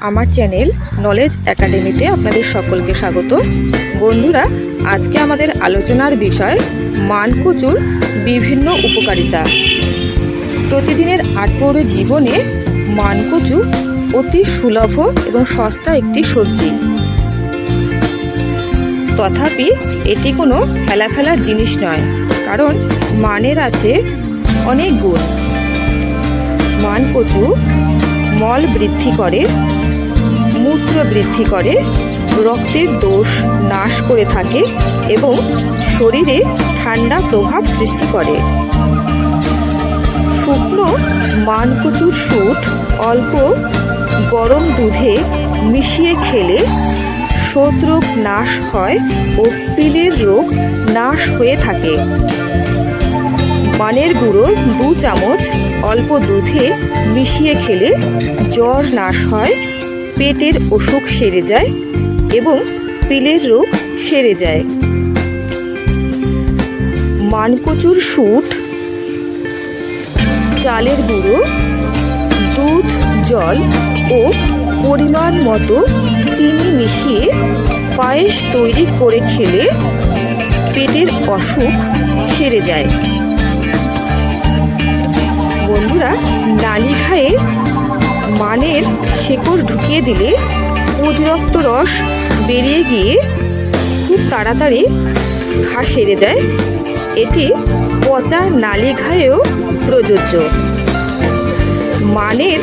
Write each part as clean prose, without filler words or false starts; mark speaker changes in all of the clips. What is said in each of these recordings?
Speaker 1: আমার channel knowledge একাডেমিতে আপনাদের সকলকে স্বাগত। বন্ধুরা, আজকে আমাদের আলোচনার বিষয় মানকচুর বিভিন্ন উপকারিতা। প্রতিদিনের আটপৌরে জীবনে মানকচু অতি সুলভ এবং সস্তা একটি সবজি। তথাপি এটি কোনো ফেলার জিনিস নয়, কারণ মানের আছে অনেক গুণ। মানকচু মল বৃদ্ধি করে, মূত্র বৃদ্ধি করে, রক্তের দোষ নাশ করে থাকে এবং শরীরে ঠান্ডা প্রভাব সৃষ্টি করে। শুকনো মানকচুর শুঁট অল্প গরম দুধে মিশিয়ে খেলে শোথরোগ নাশ হয় ও পিলের রোগ নাশ হয়ে থাকে। মানের গুঁড়ো 2 চামচ অল্প দুধে মিশিয়ে খেলে জ্বর নাশ হয়, পেটের অসুখ সেরে যায় এবং পিলের রোগ সেরে যায়। মানকচুর শুঁট, চালের গুঁড়ো, দুধ, জল ও পরিমাণ মতো চিনি মিশিয়ে পায়েস তৈরি করে খেলে পেটের অসুখ সেরে যায়। বন্ধুরা, নালি ঘায়ে মানের শেকড় ঢুকিয়ে দিলে পুজরক্ত রস বেরিয়ে গিয়ে খুব তাড়াতাড়ি ঘা সেরে যায়। এটি পচা নালি ঘায়েও প্রযোজ্য। মানের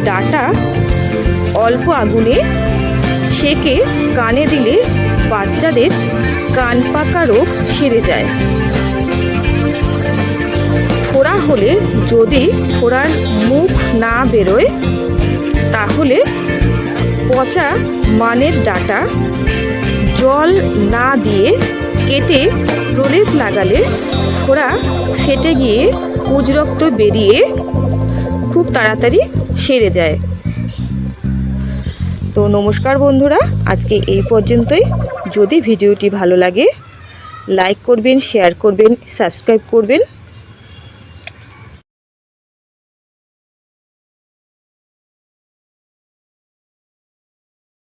Speaker 1: ডাঁটা অল্প আগুনে সেকে কানে দিলে বাচ্চাদের কান পাকা রোগ সেরে যায়। ফোড়া হলে যদি ফোড়ার মুখ না বেরোয় তাহলে পচা মানের ডাঁটা জল না দিয়ে কেটে প্রলেপ লাগালে ফোড়া ফেটে গিয়ে পুজরক্ত বেরিয়ে খুব তাড়াতাড়ি সেরে যায়। তো নমস্কার বন্ধুরা, আজকে এই পর্যন্তই। যদি ভিডিওটি ভালো লাগে লাইক করবেন, শেয়ার করবেন, সাবস্ক্রাইব করবেন।